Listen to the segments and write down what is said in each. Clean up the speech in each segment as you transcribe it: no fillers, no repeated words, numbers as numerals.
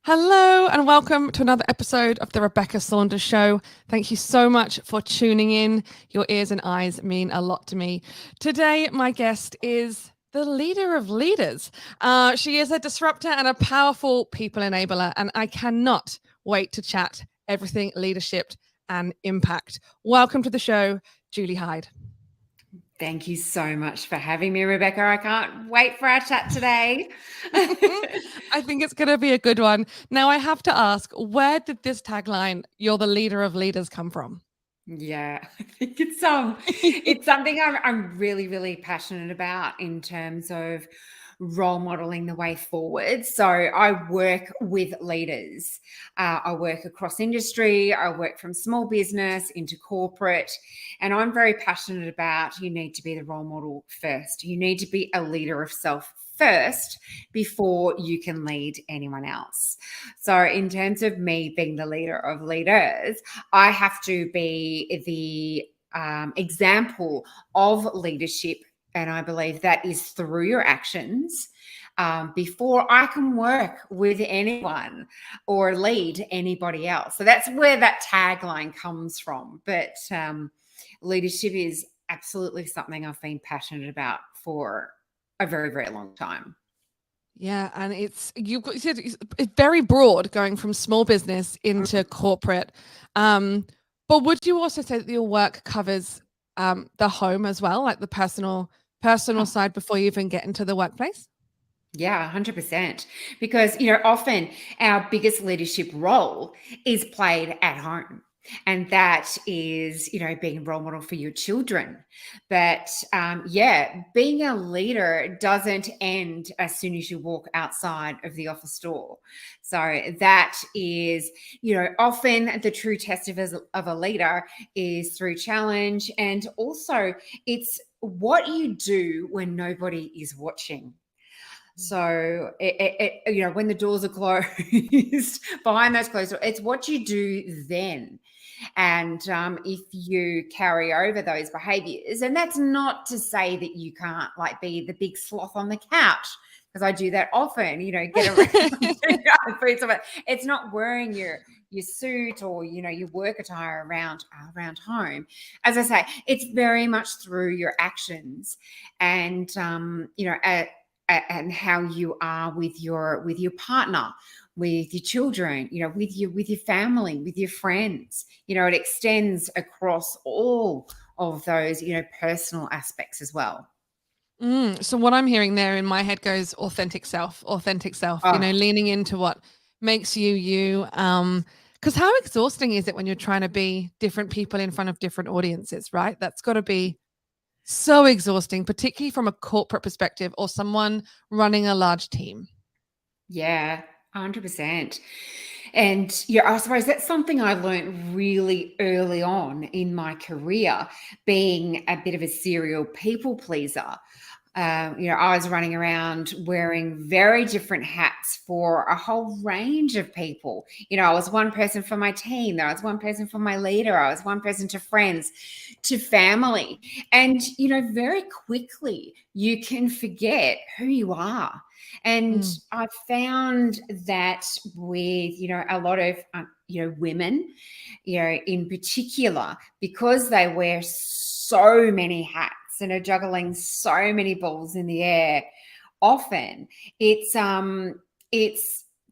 Hello and welcome to another episode of the Rebecca Saunders Show. Thank you so much for tuning in. Your ears and eyes mean a lot to me. Today, my guest is the leader of leaders. She is a disruptor and a powerful people enabler, and I cannot wait to chat everything leadership and impact. Welcome to the show, Julie Hyde. Thank you so much for having me, Rebecca. I can't wait for our chat today. I think it's going to be a good one. Now, I have to ask, where did this tagline, "You're the leader of leaders," come from? Yeah, I think it's something I'm really, really passionate about in terms of role modeling the way forward. So I work with leaders. I work across industry. I work from small business into corporate. And I'm very passionate about you need to be the role model first. You need to be a leader of self first before you can lead anyone else. So in terms of me being the leader of leaders, I have to be the example of leadership. And I believe that is through your actions before I can work with anyone or lead anybody else. So that's where that tagline comes from. But leadership is absolutely something I've been passionate about for a very, very long time. Yeah, and it's very broad, going from small business into corporate. But would you also say that your work covers the home as well, like the personal side before you even get into the workplace? Yeah, 100%. Because, often our biggest leadership role is played at home. And that is, being a role model for your children. But being a leader doesn't end as soon as you walk outside of the office door. So that is, often the true test of a leader is through challenge. And also, it's what you do when nobody is watching. So, when the doors are closed, behind those closed doors, it's what you do then. And if you carry over those behaviors, and that's not to say that you can't like be the big sloth on the couch, because I do that often, get around. It's not wearing your suit or your work attire around home. As I say, it's very much through your actions and and how you are with your partner, with your children, with your family, with your friends. It extends across all of those personal aspects as well. So what I'm hearing there in my head goes authentic self, Oh, leaning into what makes you you. Because how exhausting is it when you're trying to be different people in front of different audiences, right? That's got to be so exhausting, particularly from a corporate perspective or someone running a large team. yeah, 100%. And I suppose that's something I learned really early on in my career, being a bit of a serial people pleaser. I was running around wearing very different hats for a whole range of people. I was one person for my team, I was one person for my leader, I was one person to friends, to family. And, very quickly you can forget who you are. And Mm. I found that with, a lot of, women, in particular, because they wear so many hats and are juggling so many balls in the air, often it's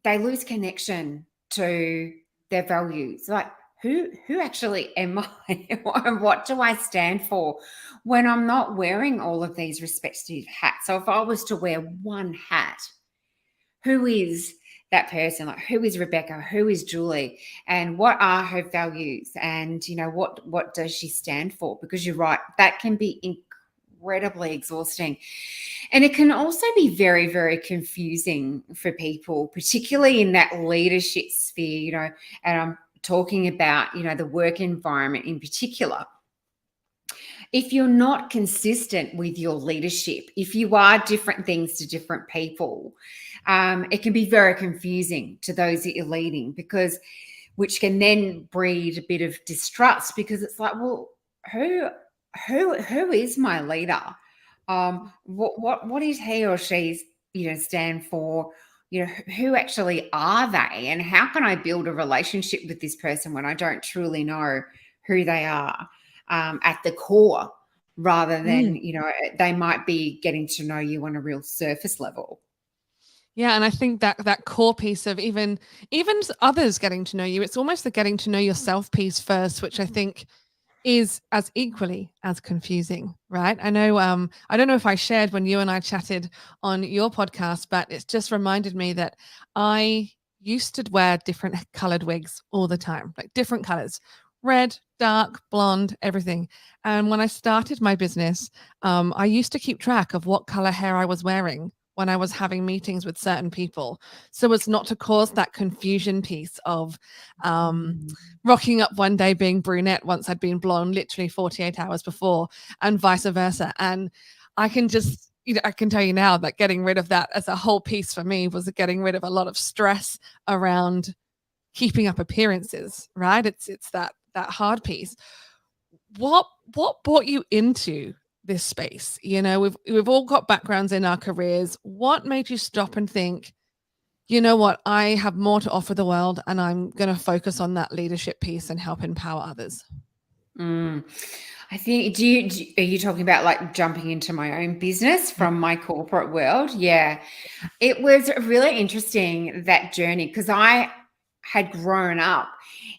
they lose connection to their values. Like, who actually am I? And what do I stand for when I'm not wearing all of these respective hats? So if I was to wear one hat, who is that person? Like, who is Rebecca? Who is Julie? And what are her values? And what does she stand for? Because you're right, that can be incredibly exhausting. And it can also be very, very confusing for people, particularly in that leadership sphere, and I'm talking about, the work environment in particular. If you're not consistent with your leadership, if you are different things to different people, it can be very confusing to those that you're leading, because which can then breed a bit of distrust, because it's like, well, who is my leader? What is he or she's stand for? who actually are they, and how can I build a relationship with this person when I don't truly know who they are at the core, rather than, they might be getting to know you on a real surface level. Yeah, and I think that core piece of even others getting to know you, it's almost the getting to know yourself piece first, which I think is as equally as confusing, right? I know I don't know if I shared when you and I chatted on your podcast, but it's just reminded me that I used to wear different colored wigs all the time, like different colors, red, dark, blonde, everything. And when I started my business, I used to keep track of what color hair I was wearing when I was having meetings with certain people, so as not to cause that confusion piece of rocking up one day being brunette once I'd been blonde literally 48 hours before, and vice versa. And I can just, I can tell you now that getting rid of that as a whole piece for me was getting rid of a lot of stress around keeping up appearances, right? It's that hard piece. What brought you into this space? We've all got backgrounds in our careers. What made you stop and think, you know what, I have more to offer the world, and I'm going to focus on that leadership piece and help empower others? I think, are you talking about like jumping into my own business from my corporate world? Yeah. It was really interesting, that journey, because I had grown up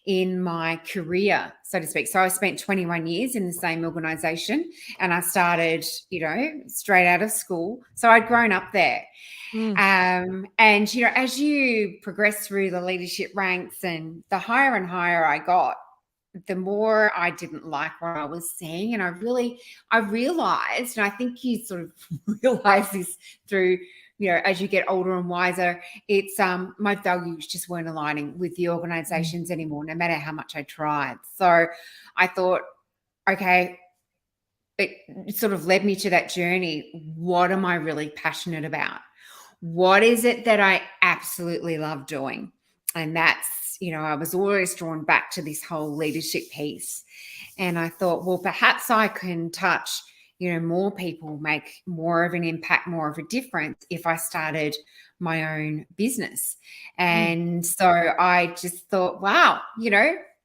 in my career, so to speak. So I spent 21 years in the same organization, and I started, straight out of school. So I'd grown up there. And, as you progress through the leadership ranks, and the higher and higher I got, the more I didn't like what I was seeing. And I realized, and I think you sort of realize this through, as you get older and wiser, it's my values just weren't aligning with the organizations anymore, no matter how much I tried. So I thought, okay, it sort of led me to that journey. What am I really passionate about? What is it that I absolutely love doing? And that's, I was always drawn back to this whole leadership piece. And I thought, well, perhaps I can touch, more people, make more of an impact, more of a difference if I started my own business. And so I just thought, wow,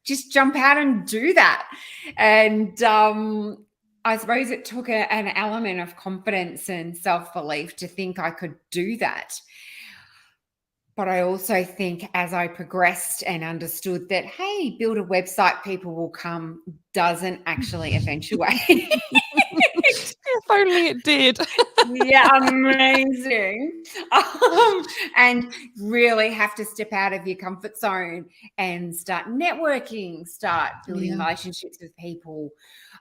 just jump out and do that. And I suppose it took an element of confidence and self-belief to think I could do that. But I also think, as I progressed and understood that, hey, build a website, people will come, doesn't actually eventuate. If only it did. Yeah, amazing. And really have to step out of your comfort zone and start networking, start building relationships with people.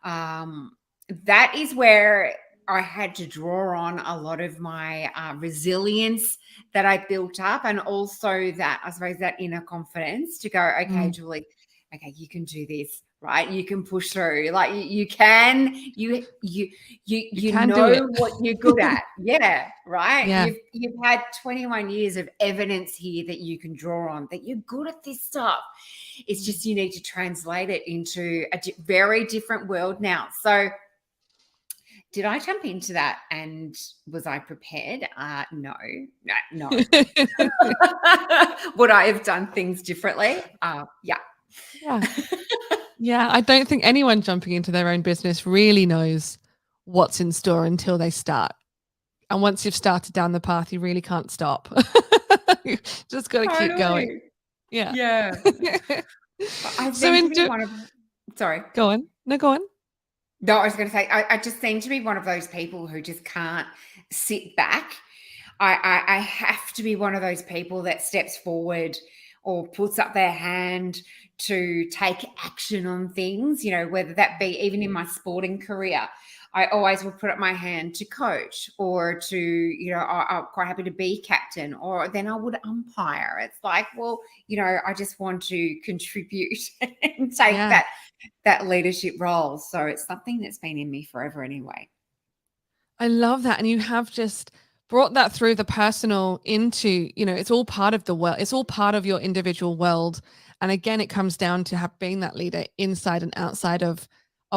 That is where I had to draw on a lot of my resilience that I built up, and also that, I suppose, that inner confidence to go, okay, Julie, okay, you can do this, right? You can push through. Like you can know what you're good at. Yeah, right. Yeah. You've had 21 years of evidence here that you can draw on, that you're good at this stuff. It's just you need to translate it into a very different world now. So did I jump into that, and was I prepared? No. Would I have done things differently? Yeah. Yeah. I don't think anyone jumping into their own business really knows what's in store until they start. And once you've started down the path, you really can't stop. You just got to keep going. Yeah. Yeah. I So seem to be one of. Sorry. Go on. No, go on. No, I was going to say, I just seem to be one of those people who just can't sit back. I have to be one of those people that steps forward or puts up their hand to take action on things, whether that be even in my sporting career. I always will put up my hand to coach, or to, I'm quite happy to be captain, or then I would umpire. It's like, well, I just want to contribute and take that leadership role. So it's something that's been in me forever anyway. I love that. And you have just brought that through the personal into, it's all part of the world. It's all part of your individual world. And again, it comes down to being that leader inside and outside of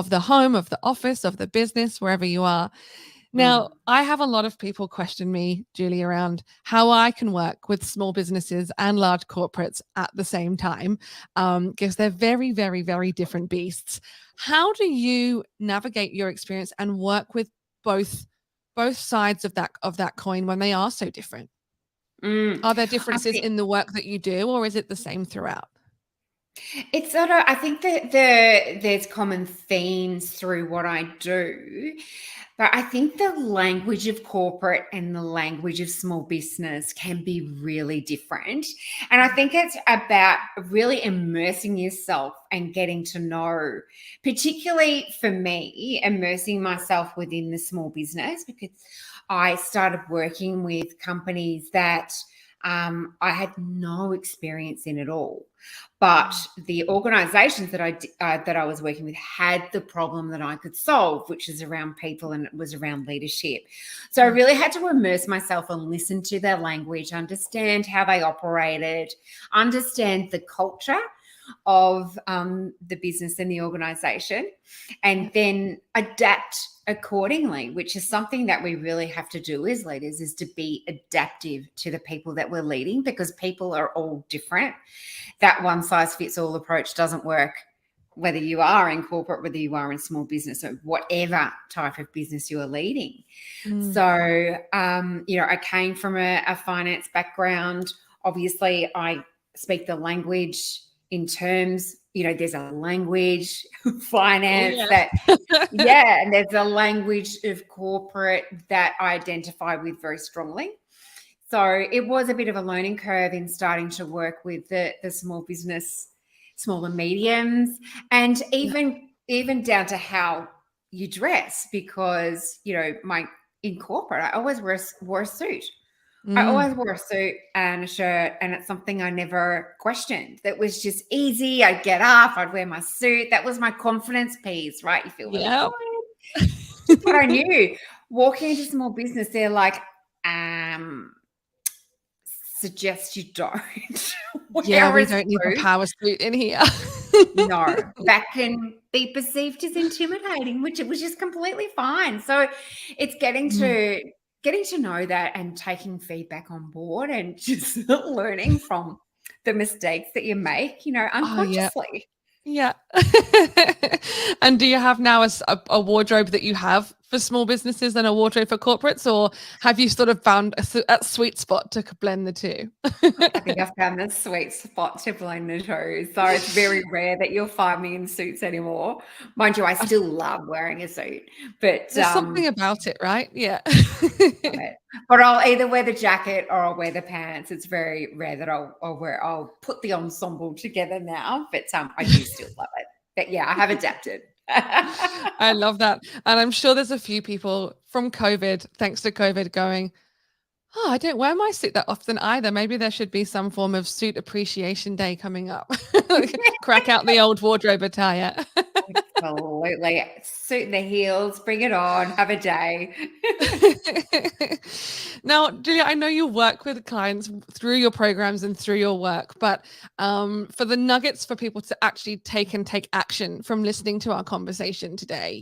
the home, of the office, of the business, wherever you are. Now, I have a lot of people question me, Julie, around how I can work with small businesses and large corporates at the same time, because they're very, very, very different beasts. How do you navigate your experience and work with both sides of that coin when they are so different? Mm. Are there I differences think in the work that you do, or is it the same throughout? it's sort of, I think that there's common themes through what I do, but I think the language of corporate and the language of small business can be really different. And I think it's about really immersing yourself and getting to know, particularly for me, immersing myself within the small business, because I started working with companies that I had no experience in at all. But the organisations that I was working with had the problem that I could solve, which is around people and it was around leadership. So I really had to immerse myself and listen to their language, understand how they operated, understand the culture of the business and the organisation, and then adapt accordingly, which is something that we really have to do as leaders, is to be adaptive to the people that we're leading, because people are all different. That one size fits all approach doesn't work, whether you are in corporate, whether you are in small business, or whatever type of business you are leading. Mm. So, I came from a finance background. Obviously, I speak the language in terms, there's a language Oh, finance yeah. that, yeah, and there's a language of corporate that I identify with very strongly. So it was a bit of a learning curve in starting to work with the small business, small and mediums, and Yeah. even down to how you dress, because in corporate I always wore a suit. I Mm. always wore a suit and a shirt, and it's something I never questioned. That was just easy. I'd get up, I'd wear my suit. That was my confidence piece, right? You feel really Yeah. good. Just what I knew. Walking into small business, they're like, suggest you don't Yeah, wear a we don't need the suit. power suit in here. No, that can be perceived as intimidating, which is completely fine. So it's Mm. getting to know that and taking feedback on board and just learning from the mistakes that you make, Oh, yeah. unconsciously. Yeah. And do you have now a wardrobe that you have for small businesses and a wardrobe for corporates, or have you sort of found a sweet spot to blend the two? I think I've found the sweet spot to blend the two. So it's very rare that you'll find me in suits anymore. Mind you, I still love wearing a suit, but There's something about it, right? Yeah. love it. But I'll either wear the jacket or I'll wear the pants. It's very rare that I'll put the ensemble together now, but I do still love it. But yeah, I have adapted. I love that. And I'm sure there's a few people from COVID, thanks to COVID, going, oh, I don't wear my suit that often either. Maybe there should be some form of suit appreciation day coming up. Crack out the old wardrobe attire. Absolutely. Suit in the heels, bring it on, have a day. Now, Julia, I know you work with clients through your programs and through your work, but for the nuggets for people to actually take action from listening to our conversation today,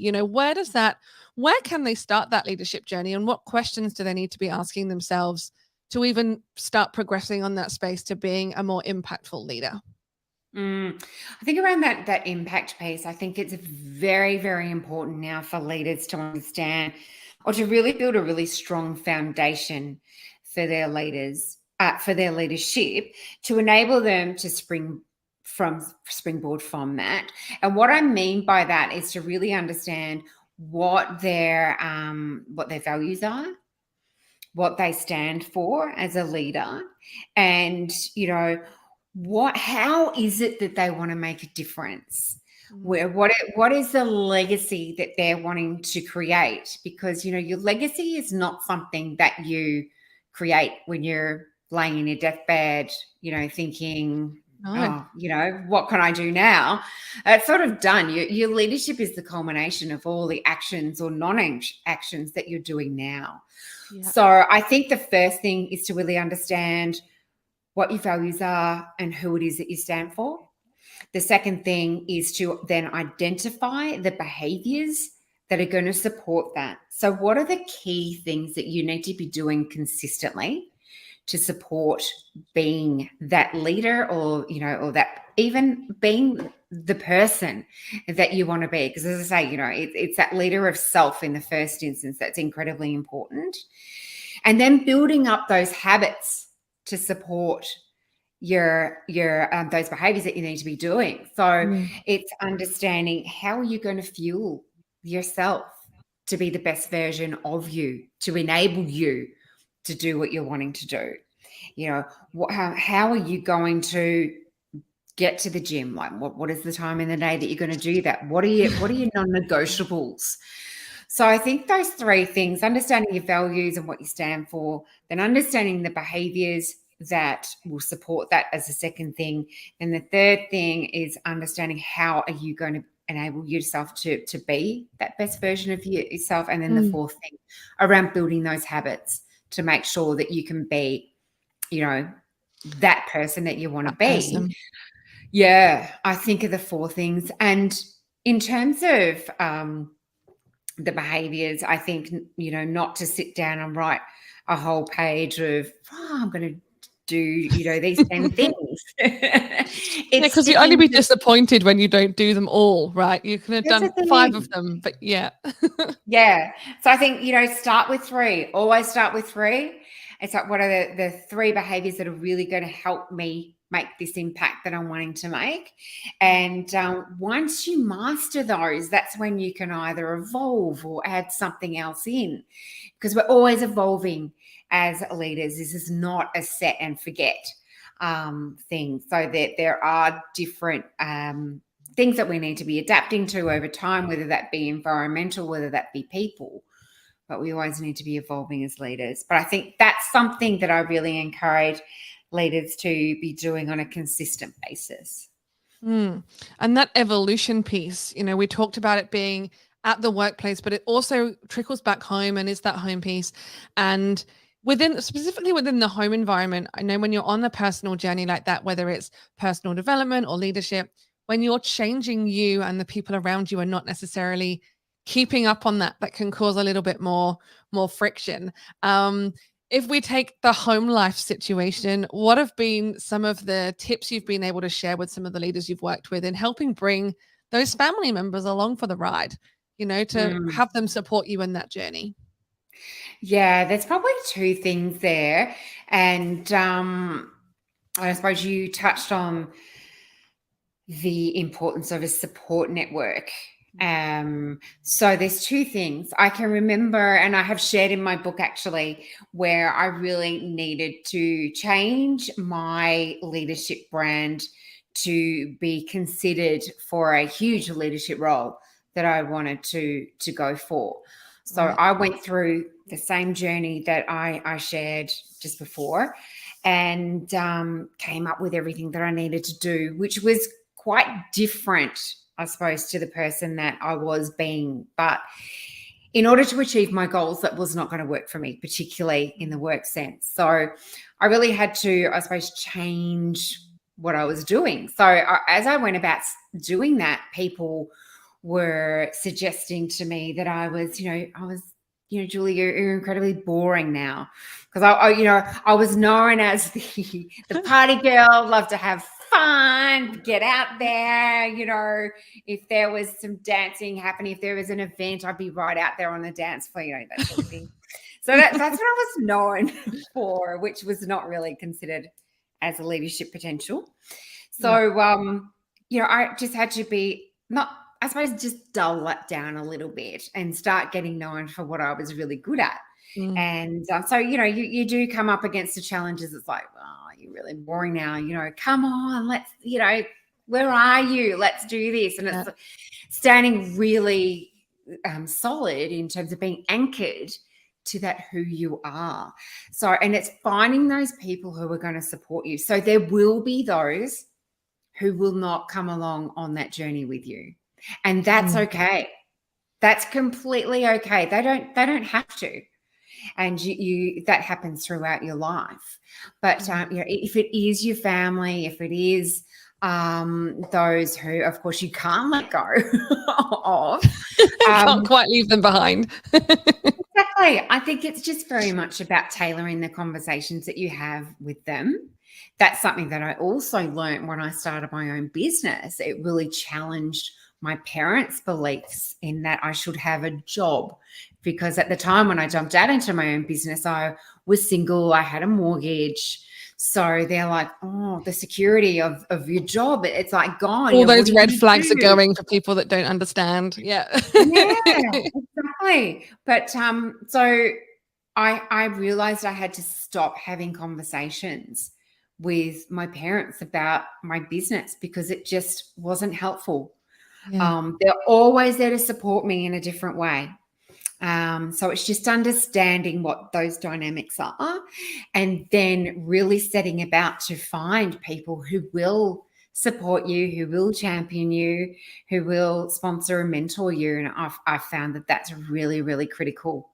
where can they start that leadership journey, and what questions do they need to be asking themselves to even start progressing on that space to being a more impactful leader? I think around that impact piece, I think it's very, very important now for leaders to understand, or to really build a really strong foundation for their leaders, for their leadership, to enable them to springboard from that. And what I mean by that is to really understand what their values are, what they stand for as a leader, and how is it that they want to make a difference, Mm. where what is the legacy that they're wanting to create, because your legacy is not something that you create when you're laying in your deathbed, thinking, No. oh, what can I do now? It's sort of done. Your leadership is the culmination of all the actions or non-actions that you're doing now. Yeah. So I think the first thing is to really understand what your values are and who it is that you stand for. The second thing is to then identify the behaviors that are going to support that. So what are the key things that you need to be doing consistently to support being that leader, or, or that even being the person that you want to be? Because as I say, it's that leader of self in the first instance that's incredibly important. And then building up those habits to support your those behaviors that you need to be doing. So it's understanding, how are you going to fuel yourself to be the best version of you, to enable you to do what you're wanting to do? How are you going to get to the gym? Like, what is the time in the day that you're going to do that? What are your non-negotiables? So I think those three things: understanding your values and what you stand for, then understanding the behaviors that will support that as a second thing. And the third thing is understanding how are you going to enable yourself to be that best version of yourself. And then the fourth thing around building those habits to make sure that you can be, that person that you want to be. Person. Yeah, I think of the four things. And in terms of the behaviors, I think, not to sit down and write a whole page of, I'm going to do, these 10 things. Because you only be disappointed when you don't do them all, right? You could have done 5 of them, but yeah. Yeah. So I think, start with 3. Always start with 3. It's like, what are the 3 behaviors that are really going to help me make this impact that I'm wanting to make? And once you master those, that's when you can either evolve or add something else in, because we're always evolving as leaders. This is not a set and forget thing. So that there are different things that we need to be adapting to over time, whether that be environmental, whether that be people. But we always need to be evolving as leaders. But I think that's something that I really encourage leaders to be doing on a consistent basis. And that evolution piece, we talked about it being at the workplace, but it also trickles back home and is that home piece. And specifically within the home environment, I know when you're on a personal journey like that, whether it's personal development or leadership, when you're changing you and the people around you are not necessarily keeping up on that can cause a little bit more friction. If we take the home life situation, what have been some of the tips you've been able to share with some of the leaders you've worked with in helping bring those family members along for the ride, to have them support you in that journey? Yeah, there's probably 2 things there. And I suppose you touched on the importance of a support network. So there's 2 things I can remember, and I have shared in my book actually, where I really needed to change my leadership brand to be considered for a huge leadership role that I wanted to go for. So I went through the same journey that I shared just before, and came up with everything that I needed to do, which was quite different, I suppose, to the person that I was being. But in order to achieve my goals, that was not going to work for me, particularly in the work sense. So I really had to, I suppose, change what I was doing. So as I went about doing that, people were suggesting to me that I was, Julie, you're incredibly boring now. Because I was known as the party girl, love to have fun, get out there. If there was some dancing happening, if there was an event, I'd be right out there on the dance floor, that sort of thing. So that's what I was known for, which was not really considered as a leadership potential. So, I just had to be I suppose just dull it down a little bit and start getting known for what I was really good at. And so, you do come up against the challenges. It's like, oh, you're really boring now. Come on, let's, where are you? Let's do this. And it's standing really solid in terms of being anchored to that who you are. So, and it's finding those people who are going to support you. So there will be those who will not come along on that journey with you. And that's okay. That's completely okay. They don't have to. And you that happens throughout your life. But if it is your family, if it is those who, of course, you can't let go of. Can't quite leave them behind. Exactly. I think it's just very much about tailoring the conversations that you have with them. That's something that I also learned when I started my own business. It really challenged my parents' beliefs in that I should have a job, because at the time when I jumped out into my own business, I was single, I had a mortgage. So they're like, oh, the security of your job, it's like gone. All What those are you red going to flags are do? going for people that don't understand. Yeah. Yeah, exactly. But so I realized I had to stop having conversations with my parents about my business because it just wasn't helpful. Yeah. They're always there to support me in a different way. So it's just understanding what those dynamics are and then really setting about to find people who will support you, who will champion you, who will sponsor and mentor you. And I've found that that's really, really critical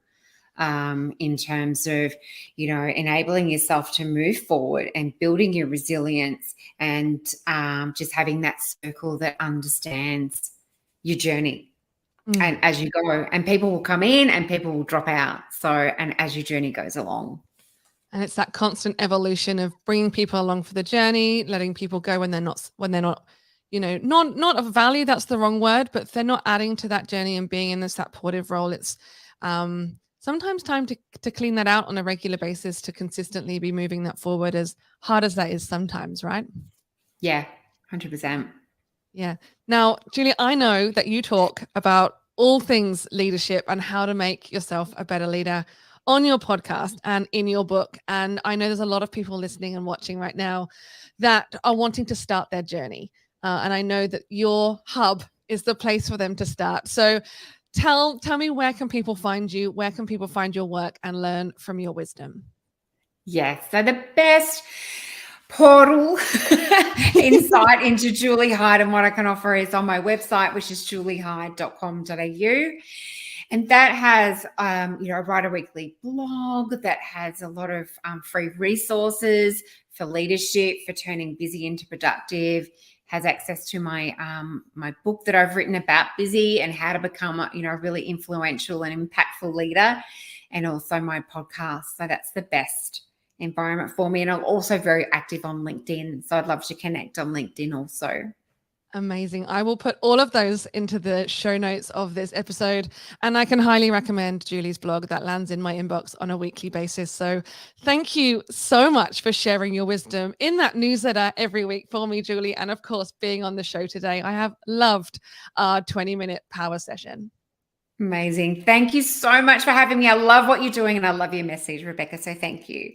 in terms of, enabling yourself to move forward and building your resilience and just having that circle that understands your journey. And as you go, and people will come in and people will drop out. So, and as your journey goes along. And it's that constant evolution of bringing people along for the journey, letting people go when they're not, not of value. That's the wrong word, but if they're not adding to that journey and being in this supportive role, it's sometimes time to clean that out on a regular basis to consistently be moving that forward, as hard as that is sometimes, right? Yeah, 100%. Yeah. Now, Julie, I know that you talk about all things leadership and how to make yourself a better leader on your podcast and in your book. And I know there's a lot of people listening and watching right now that are wanting to start their journey. And I know that your hub is the place for them to start. So tell me, where can people find you? Where can people find your work and learn from your wisdom? Yes. So the best portal insight into Julie Hyde and what I can offer is on my website, which is juliehyde.com.au. And that has, I write a weekly blog that has a lot of free resources for leadership, for turning busy into productive, has access to my my book that I've written about busy and how to become a really influential and impactful leader, and also my podcast. So that's the best environment for me. And I'm also very active on LinkedIn. So I'd love to connect on LinkedIn also. Amazing. I will put all of those into the show notes of this episode. And I can highly recommend Julie's blog that lands in my inbox on a weekly basis. So thank you so much for sharing your wisdom in that newsletter every week for me, Julie. And of course, being on the show today. I have loved our 20-minute power session. Amazing. Thank you so much for having me. I love what you're doing and I love your message, Rebecca. So thank you.